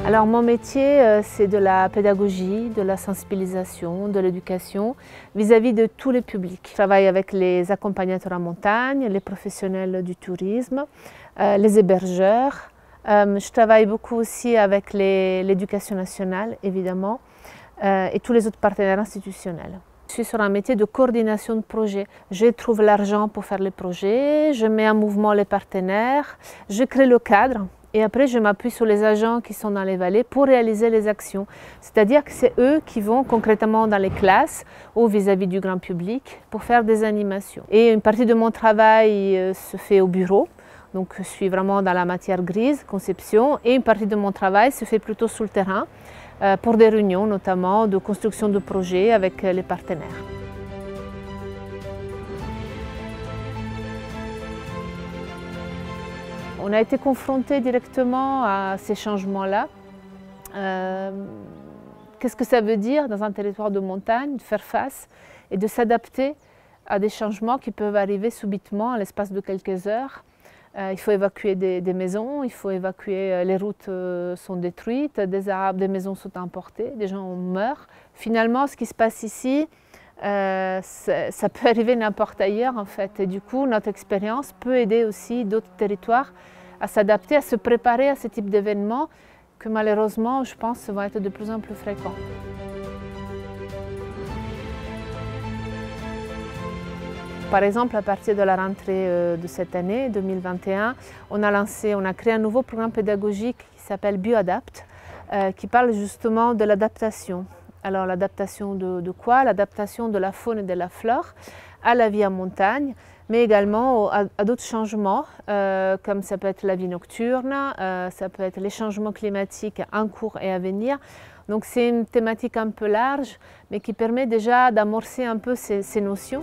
Alors mon métier, c'est de la pédagogie, de la sensibilisation, de l'éducation vis-à-vis de tous les publics. Je travaille avec les accompagnateurs en montagne, les professionnels du tourisme, les hébergeurs. Je travaille beaucoup aussi avec l'éducation nationale, évidemment, et tous les autres partenaires institutionnels. Je suis sur un métier de coordination de projet. Je trouve l'argent pour faire les projets, je mets en mouvement les partenaires, je crée le cadre. Et après, je m'appuie sur les agents qui sont dans les vallées pour réaliser les actions. C'est-à-dire que c'est eux qui vont concrètement dans les classes ou vis-à-vis du grand public pour faire des animations. Et une partie de mon travail se fait au bureau. Donc je suis vraiment dans la matière grise, conception. Et une partie de mon travail se fait plutôt sur le terrain pour des réunions notamment de construction de projets avec les partenaires. On a été confrontés directement à ces changements-là. Qu'est-ce que ça veut dire dans un territoire de montagne, de faire face et de s'adapter à des changements qui peuvent arriver subitement à l'espace de quelques heures. Il faut évacuer des maisons, il faut évacuer, les routes sont détruites, des arbres, des maisons sont emportées, des gens meurent. Finalement, ce qui se passe ici, ça peut arriver n'importe ailleurs en fait. Et du coup, notre expérience peut aider aussi d'autres territoires à s'adapter, à se préparer à ce type d'événements que malheureusement, je pense, vont être de plus en plus fréquents. Par exemple, à partir de la rentrée de cette année, 2021, on a créé un nouveau programme pédagogique qui s'appelle BioAdapt, qui parle justement de l'adaptation. Alors l'adaptation de quoi? L'adaptation de la faune et de la flore à la vie en montagne, mais également à d'autres changements, comme ça peut être la vie nocturne, ça peut être les changements climatiques en cours et à venir. Donc c'est une thématique un peu large, mais qui permet déjà d'amorcer un peu ces notions.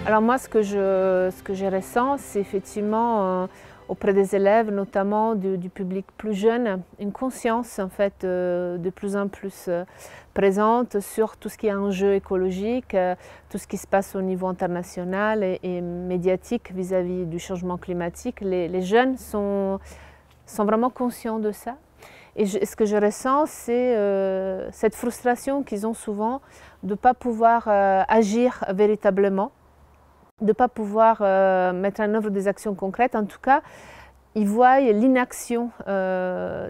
Alors moi, ce que je ressens, c'est effectivement auprès des élèves, notamment du public plus jeune, une conscience en fait de plus en plus présente sur tout ce qui est enjeu écologique, tout ce qui se passe au niveau international et médiatique vis-à-vis du changement climatique. Les jeunes sont vraiment conscients de ça. Et ce que je ressens, c'est cette frustration qu'ils ont souvent de ne pas pouvoir agir véritablement, de ne pas pouvoir mettre en œuvre des actions concrètes. En tout cas, ils voient l'inaction, que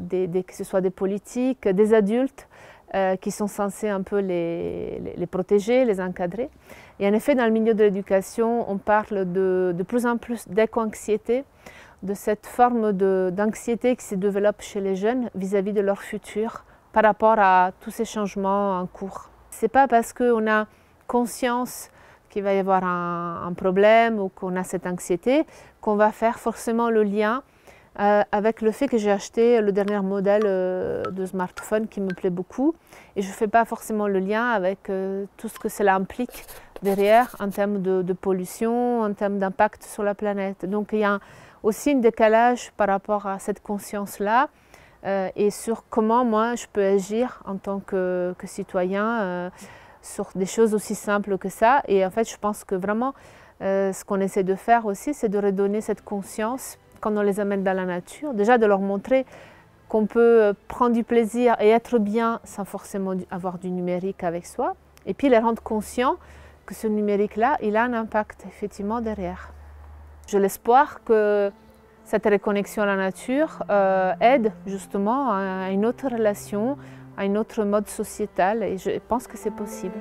ce soit des politiques, des adultes qui sont censés un peu les protéger, les encadrer. Et en effet, dans le milieu de l'éducation, on parle de plus en plus d'éco-anxiété, de cette forme d'anxiété qui se développe chez les jeunes vis-à-vis de leur futur par rapport à tous ces changements en cours. Ce n'est pas parce qu'on a conscience qu'il va y avoir un problème ou qu'on a cette anxiété, qu'on va faire forcément le lien avec le fait que j'ai acheté le dernier modèle de smartphone qui me plaît beaucoup. Et je ne fais pas forcément le lien avec tout ce que cela implique derrière en termes de pollution, en termes d'impact sur la planète. Donc il y a aussi un décalage par rapport à cette conscience-là et sur comment moi je peux agir en tant que citoyen sur des choses aussi simples que ça. Et en fait, je pense que vraiment, ce qu'on essaie de faire aussi, c'est de redonner cette conscience quand on les amène dans la nature. Déjà, de leur montrer qu'on peut prendre du plaisir et être bien sans forcément avoir du numérique avec soi. Et puis, les rendre conscients que ce numérique-là, il a un impact effectivement derrière. J'ai l'espoir que cette reconnexion à la nature aide justement à une autre relation, à un autre mode sociétal, et je pense que c'est possible.